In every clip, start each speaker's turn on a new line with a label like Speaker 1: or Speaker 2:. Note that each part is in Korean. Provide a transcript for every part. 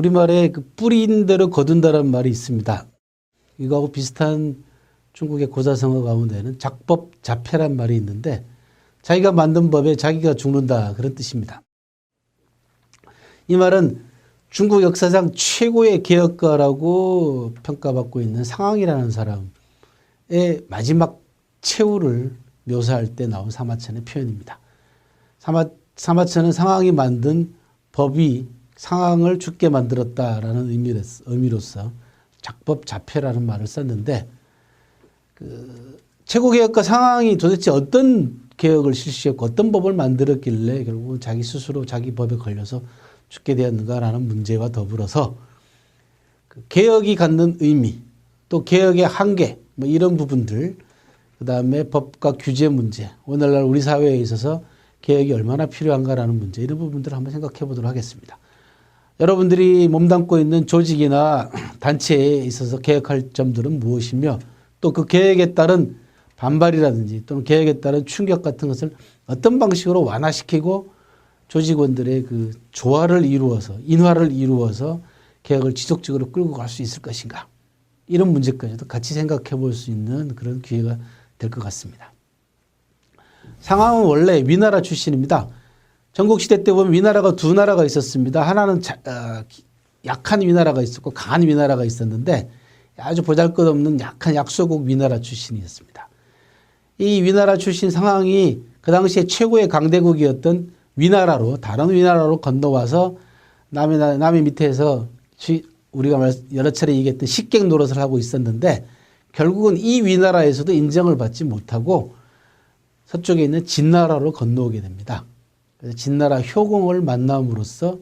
Speaker 1: 우리말에 그 뿌린 대로 거둔다는 말이 있습니다. 이거하고 비슷한 중국의 고사성어 가운데는 작법자폐란 말이 있는데 자기가 만든 법에 자기가 죽는다 그런 뜻입니다. 이 말은 중국 역사상 최고의 개혁가라고 평가받고 있는 상황이라는 사람의 마지막 최후를 묘사할 때 나온 사마천의 표현입니다. 사마천은 상황이 만든 법이 상황을 죽게 만들었다라는 의미로서 작법자폐라는 말을 썼는데 최고 개혁가 상황이 도대체 어떤 개혁을 실시했고 어떤 법을 만들었길래 결국은 자기 스스로 자기 법에 걸려서 죽게 되었는가라는 문제와 더불어서 개혁이 갖는 의미 또 개혁의 한계 뭐 이런 부분들 그다음에 법과 규제 문제 오늘날 우리 사회에 있어서 개혁이 얼마나 필요한가라는 문제 이런 부분들을 한번 생각해 보도록 하겠습니다. 여러분들이 몸담고 있는 조직이나 단체에 있어서 개혁할 점들은 무엇이며 또 그 개혁에 따른 반발이라든지 또는 개혁에 따른 충격 같은 것을 어떤 방식으로 완화시키고 조직원들의 그 조화를 이루어서 인화를 이루어서 개혁을 지속적으로 끌고 갈 수 있을 것인가 이런 문제까지도 같이 생각해 볼 수 있는 그런 기회가 될 것 같습니다. 상황은 원래 위나라 출신입니다. 전국시대 때 보면 위나라가 두 나라가 있었습니다. 하나는 약한 위나라가 있었고 강한 위나라가 있었는데 아주 보잘것없는 약한 약소국 위나라 출신이었습니다. 이 위나라 출신 상황이 그 당시에 최고의 강대국이었던 위나라로 다른 위나라로 건너와서 남의 밑에서 우리가 여러 차례 얘기했던 식객 노릇을 하고 있었는데 결국은 이 위나라에서도 인정을 받지 못하고 서쪽에 있는 진나라로 건너오게 됩니다. 그래서 진나라 효공을 만남으로써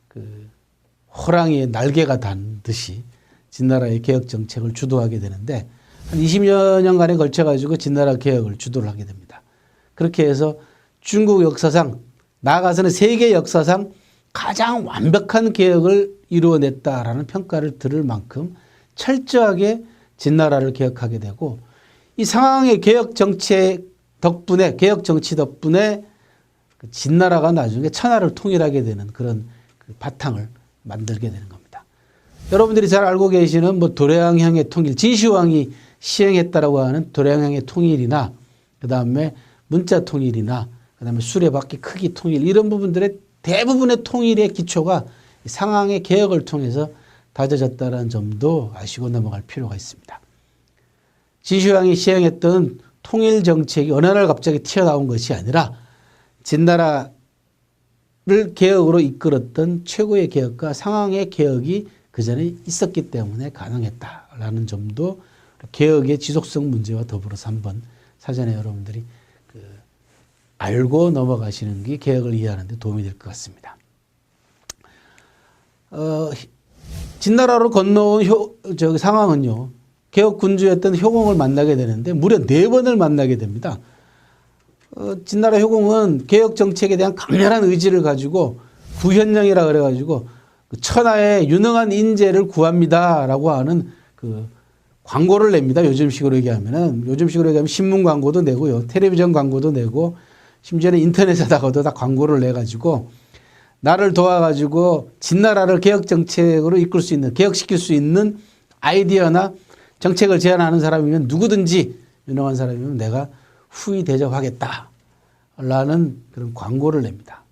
Speaker 1: 그 호랑이의 날개가 단 듯이 진나라의 개혁 정책을 주도하게 되는데 한 20여 년간에 걸쳐 가지고 진나라 개혁을 주도를 하게 됩니다. 그렇게 해서 중국 역사상 나아가서는 세계 역사상 가장 완벽한 개혁을 이루어냈다라는 평가를 들을 만큼 철저하게 진나라를 개혁하게 되고 이 상황의 개혁 정책 덕분에 개혁 정치 덕분에 진나라가 나중에 천하를 통일하게 되는 그런 그 바탕을 만들게 되는 겁니다. 여러분들이 잘 알고 계시는 뭐 도량형의 통일, 진시황이 시행했다라고 하는 도량형의 통일이나 그다음에 문자 통일이나 그다음에 수레바퀴 크기 통일 이런 부분들의 대부분의 통일의 기초가 상황의 개혁을 통해서 다져졌다는 점도 아시고 넘어갈 필요가 있습니다. 진시황이 시행했던 통일 정책이 어느 날 갑자기 튀어나온 것이 아니라 진나라를 개혁으로 이끌었던 최고의 개혁과 상황의 개혁이 그전에 있었기 때문에 가능했다라는 점도 개혁의 지속성 문제와 더불어서 한번 사전에 여러분들이 알고 넘어가시는 게 개혁을 이해하는 데 도움이 될 것 같습니다. 진나라로 건너온 상황은요. 개혁 군주였던 효공을 만나게 되는데 무려 4번을 만나게 됩니다. 진나라 효공은 개혁 정책에 대한 강렬한 의지를 가지고 구현령이라 그래가지고 천하의 유능한 인재를 구합니다라고 하는 그 광고를 냅니다. 요즘식으로 얘기하면 신문 광고도 내고요. 텔레비전 광고도 내고 심지어는 인터넷에다가도 다 광고를 내가지고 나를 도와가지고 진나라를 개혁 정책으로 이끌 수 있는 개혁시킬 수 있는 아이디어나 정책을 제안하는 사람이면 누구든지 유능한 사람이면 내가 후위 대접하겠다라는 그런 광고를 냅니다.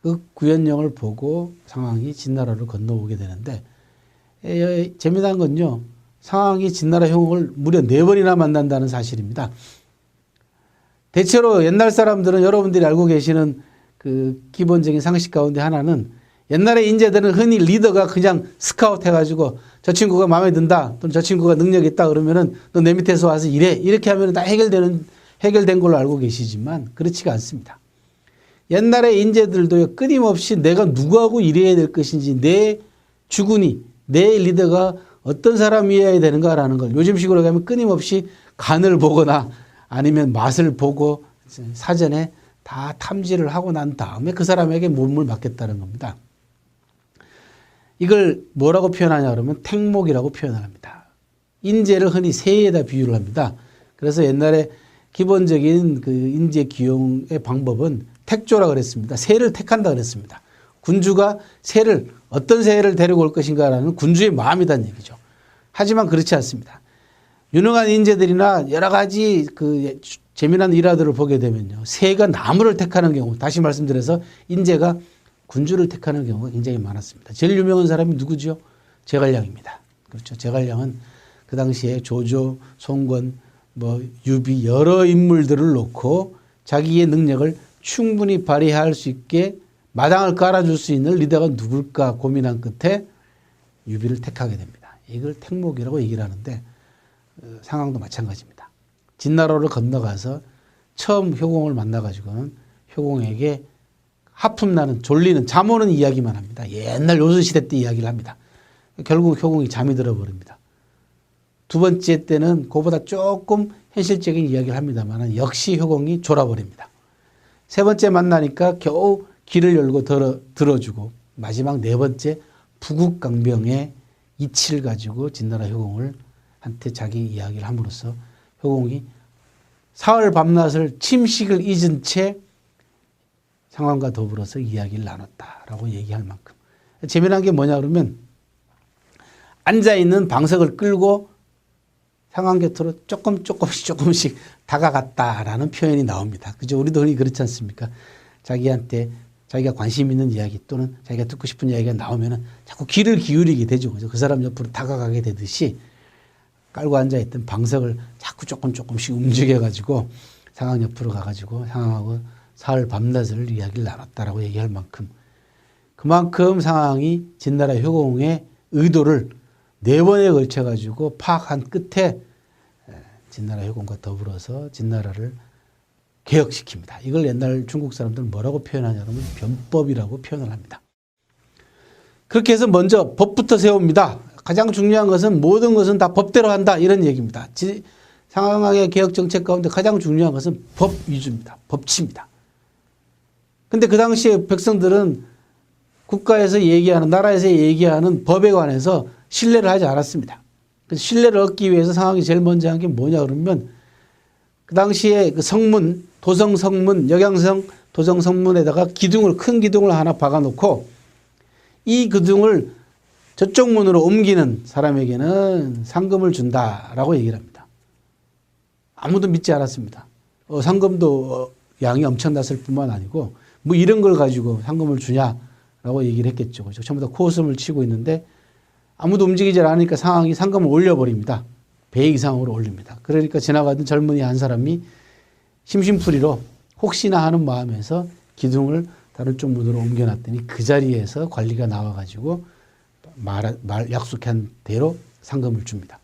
Speaker 1: 그 구현령을 보고 상황이 진나라로 건너오게 되는데 재미난 건요. 상황이 진나라 효공을 무려 4번이나 만난다는 사실입니다. 대체로 옛날 사람들은 여러분들이 알고 계시는 그 기본적인 상식 가운데 하나는 옛날의 인재들은 흔히 리더가 그냥 스카우트 해가지고 저 친구가 마음에 든다 또는 저 친구가 능력이 있다 그러면은 너 내 밑에서 와서 일해 이렇게 하면 다 해결된 걸로 알고 계시지만 그렇지가 않습니다. 옛날의 인재들도요 끊임없이 내가 누구하고 일해야 될 것인지 내 주군이 내 리더가 어떤 사람이어야 되는가라는 걸 요즘식으로 하면 끊임없이 간을 보거나 아니면 맛을 보고 사전에 다 탐지를 하고 난 다음에 그 사람에게 몸을 맡겠다는 겁니다. 이걸 뭐라고 표현하냐 그러면 택목이라고 표현을 합니다. 인재를 흔히 새에다 비유를 합니다. 그래서 옛날에 기본적인 그 인재 기용의 방법은 택조라 그랬습니다. 새를 택한다 그랬습니다. 군주가 어떤 새를 데리고 올 것인가라는 군주의 마음이란 얘기죠. 하지만 그렇지 않습니다. 유능한 인재들이나 여러 가지 그 재미난 일화들을 보게 되면요. 새가 나무를 택하는 경우, 다시 말씀드려서 인재가 군주를 택하는 경우가 굉장히 많았습니다. 제일 유명한 사람이 누구죠? 제갈량입니다. 그렇죠. 제갈량은 그 당시에 조조, 송건, 유비 여러 인물들을 놓고 자기의 능력을 충분히 발휘할 수 있게 마당을 깔아줄 수 있는 리더가 누굴까 고민한 끝에 유비를 택하게 됩니다. 이걸 택목이라고 얘기를 하는데 상황도 마찬가지입니다. 진나라를 건너가서 처음 효공을 만나가지고는 효공에게 하품나는 졸리는 잠 오는 이야기만 합니다. 옛날 요술시대 때 이야기를 합니다. 결국 효공이 잠이 들어버립니다. 두 번째 때는 그보다 조금 현실적인 이야기를 합니다만 역시 효공이 졸아버립니다. 세 번째 만나니까 겨우 길을 열고 들어주고 마지막 네 번째 부국강병의 이치를 가지고 진나라 효공을 한테 자기 이야기를 함으로써 효공이 사흘 밤낮을 침식을 잊은 채 상황과 더불어서 이야기를 나눴다라고 얘기할 만큼 재미난 게 뭐냐 그러면 앉아있는 방석을 끌고 상황 곁으로 조금씩 다가갔다라는 표현이 나옵니다. 그죠? 우리도 흔히 그렇지 않습니까? 자기한테 자기가 관심 있는 이야기 또는 자기가 듣고 싶은 이야기가 나오면은 자꾸 귀를 기울이게 되죠. 그죠? 그 사람 옆으로 다가가게 되듯이 깔고 앉아있던 방석을 자꾸 조금씩 움직여가지고 상황 옆으로 가가지고 상황하고 사흘 밤낮을 이야기를 나눴다라고 얘기할 만큼 그만큼 상황이 진나라 효공의 의도를 4번에 걸쳐가지고 파악한 끝에 진나라 효공과 더불어서 진나라를 개혁시킵니다. 이걸 옛날 중국 사람들은 뭐라고 표현하냐면 변법이라고 표현을 합니다. 그렇게 해서 먼저 법부터 세웁니다. 가장 중요한 것은 모든 것은 다 법대로 한다 이런 얘기입니다. 상황의 개혁 정책 가운데 가장 중요한 것은 법 위주입니다. 법치입니다. 근데 그 당시에 백성들은 국가에서 얘기하는 나라에서 얘기하는 법에 관해서 신뢰를 하지 않았습니다. 그래서 신뢰를 얻기 위해서 상황이 제일 먼저 한 게 뭐냐 그러면 그 당시에 그 성문, 도성 성문, 역양성 도성 성문에다가 큰 기둥을 하나 박아놓고 이 기둥을 저쪽 문으로 옮기는 사람에게는 상금을 준다라고 얘기를 합니다. 아무도 믿지 않았습니다. 상금도 양이 엄청났을 뿐만 아니고 뭐 이런 걸 가지고 상금을 주냐라고 얘기를 했겠죠. 그렇죠? 전부 다 코웃음을 치고 있는데 아무도 움직이지 않으니까 상금을 올려버립니다. 배 이상으로 올립니다. 그러니까 지나가던 젊은이 한 사람이 심심풀이로 혹시나 하는 마음에서 기둥을 다른 쪽 문으로 옮겨놨더니 그 자리에서 관리가 나와가지고 약속한 대로 상금을 줍니다.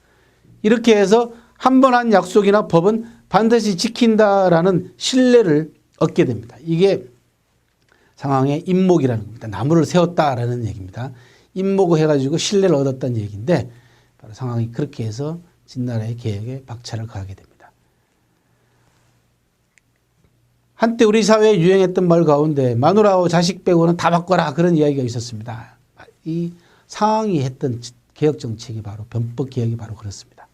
Speaker 1: 이렇게 해서 한 번 한 약속이나 법은 반드시 지킨다라는 신뢰를 얻게 됩니다. 이게 상황의 임목이라는 겁니다. 나무를 세웠다라는 얘기입니다. 임목을 해가지고 신뢰를 얻었다는 얘기인데 바로 상황이 그렇게 해서 진나라의 개혁에 박차를 가하게 됩니다. 한때 우리 사회에 유행했던 말 가운데 마누라와 자식 빼고는 다 바꿔라 그런 이야기가 있었습니다. 이 상황이 했던 개혁 정책이 바로 변법 개혁이 바로 그렇습니다.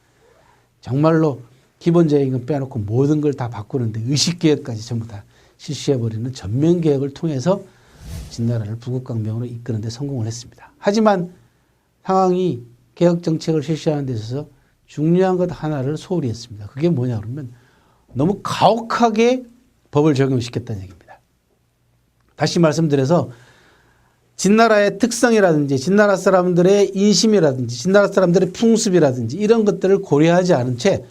Speaker 1: 정말로 기본적인 건 빼놓고 모든 걸 다 바꾸는데 의식개혁까지 전부 다 실시해버리는 전면개혁을 통해서 진나라를 부국강병으로 이끄는 데 성공을 했습니다. 하지만 상황이 개혁정책을 실시하는 데 있어서 중요한 것 하나를 소홀히 했습니다. 그게 뭐냐 그러면 너무 가혹하게 법을 적용시켰다는 얘기입니다. 다시 말씀드려서 진나라의 특성이라든지 진나라 사람들의 인심이라든지 진나라 사람들의 풍습이라든지 이런 것들을 고려하지 않은 채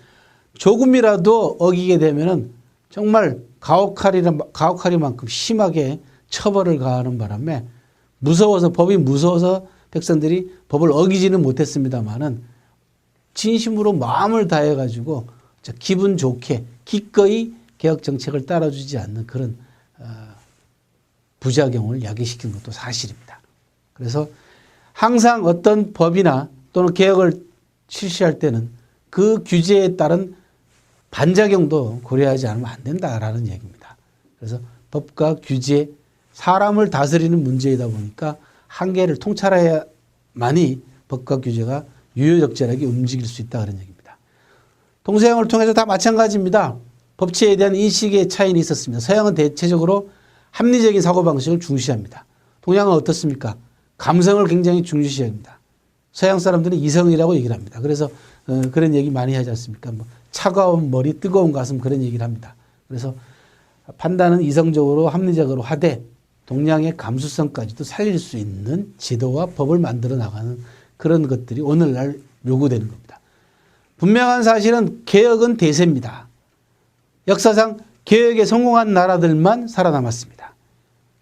Speaker 1: 조금이라도 어기게 되면은 정말 가혹하리만큼 심하게 처벌을 가하는 바람에 법이 무서워서 백성들이 법을 어기지는 못했습니다만은 진심으로 마음을 다해가지고 기분 좋게 기꺼이 개혁 정책을 따라주지 않는 그런 부작용을 야기시킨 것도 사실입니다. 그래서 항상 어떤 법이나 또는 개혁을 실시할 때는 그 규제에 따른 반작용도 고려하지 않으면 안 된다라는 얘기입니다. 그래서 법과 규제, 사람을 다스리는 문제이다 보니까 한계를 통찰해야만이 법과 규제가 유효적절하게 움직일 수 있다 그런 얘기입니다. 동서양을 통해서 다 마찬가지입니다. 법치에 대한 인식의 차이는 있었습니다. 서양은 대체적으로 합리적인 사고방식을 중시합니다. 동양은 어떻습니까? 감성을 굉장히 중요시 여깁니다. 서양 사람들은 이성이라고 얘기를 합니다. 그래서 그런 얘기 많이 하지 않습니까? 뭐 차가운 머리, 뜨거운 가슴 그런 얘기를 합니다. 그래서 판단은 이성적으로 합리적으로 하되 동양의 감수성까지도 살릴 수 있는 제도와 법을 만들어 나가는 그런 것들이 오늘날 요구되는 겁니다. 분명한 사실은 개혁은 대세입니다. 역사상 개혁에 성공한 나라들만 살아남았습니다.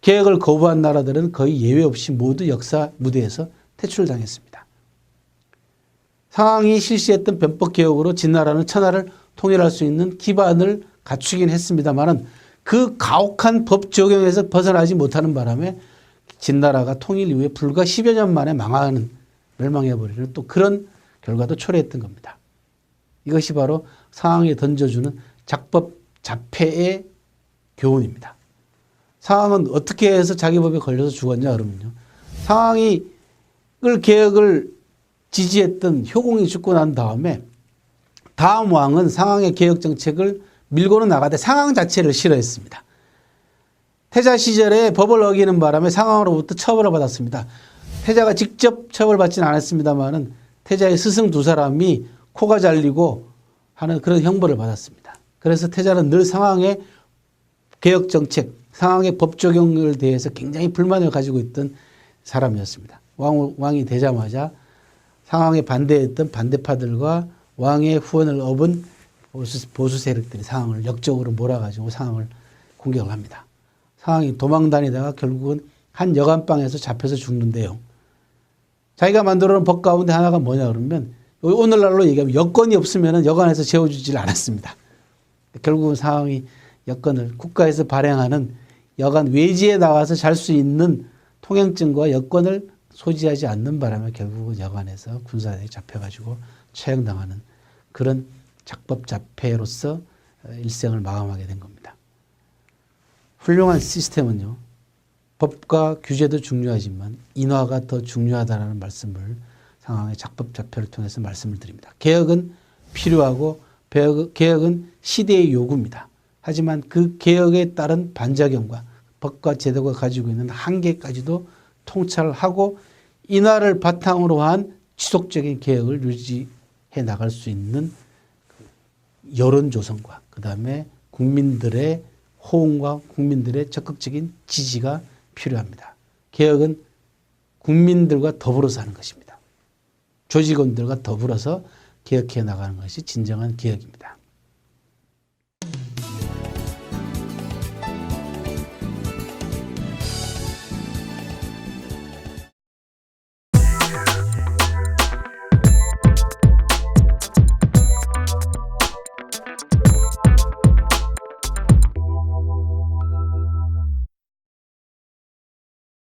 Speaker 1: 개혁을 거부한 나라들은 거의 예외 없이 모두 역사 무대에서 퇴출당했습니다. 상황이 실시했던 변법개혁으로 진나라는 천하를 통일할 수 있는 기반을 갖추긴 했습니다만 그 가혹한 법 적용에서 벗어나지 못하는 바람에 진나라가 통일 이후에 불과 10여 년 만에 망하는 멸망해버리는 또 그런 결과도 초래했던 겁니다. 이것이 바로 상황에 던져주는 작법 자폐의 교훈입니다. 상황은 어떻게 해서 자기 법에 걸려서 죽었냐 그러면요. 상황을 개혁을 지지했던 효공이 죽고 난 다음에 다음 왕은 상황의 개혁 정책을 밀고는 나가되 상황 자체를 싫어했습니다. 태자 시절에 법을 어기는 바람에 상황으로부터 처벌을 받았습니다. 태자가 직접 처벌받지는 않았습니다만은 태자의 스승 두 사람이 코가 잘리고 하는 그런 형벌을 받았습니다. 그래서 태자는 늘 상황의 개혁 정책, 상황의 법 적용을 대해서 굉장히 불만을 가지고 있던 사람이었습니다. 왕이 되자마자 상황에 반대했던 반대파들과 왕의 후원을 얻은 보수 세력들이 상황을 역적으로 몰아가지고 상황을 공격을 합니다. 상황이 도망 다니다가 결국은 한 여관방에서 잡혀서 죽는데요. 자기가 만들어 놓은 법 가운데 하나가 뭐냐 그러면 오늘날로 얘기하면 여건이 없으면 여관에서 재워주질 않았습니다. 결국은 상황이 여건을 국가에서 발행하는 여관 외지에 나와서 잘 수 있는 통행증과 여건을 소지하지 않는 바람에 결국은 여관에서 군사들이 잡혀가지고 처형당하는 그런 작법 자폐로서 일생을 마감하게 된 겁니다. 훌륭한 시스템은요. 법과 규제도 중요하지만 인화가 더 중요하다는 말씀을 상황의 작법 자폐를 통해서 말씀을 드립니다. 개혁은 필요하고 개혁은 시대의 요구입니다. 하지만 그 개혁에 따른 반작용과 법과 제도가 가지고 있는 한계까지도 통찰하고 인화를 바탕으로 한 지속적인 개혁을 유지해 나갈 수 있는 여론 조성과 그다음에 국민들의 호응과 국민들의 적극적인 지지가 필요합니다. 개혁은 국민들과 더불어서 하는 것입니다. 조직원들과 더불어서 개혁해 나가는 것이 진정한 개혁입니다.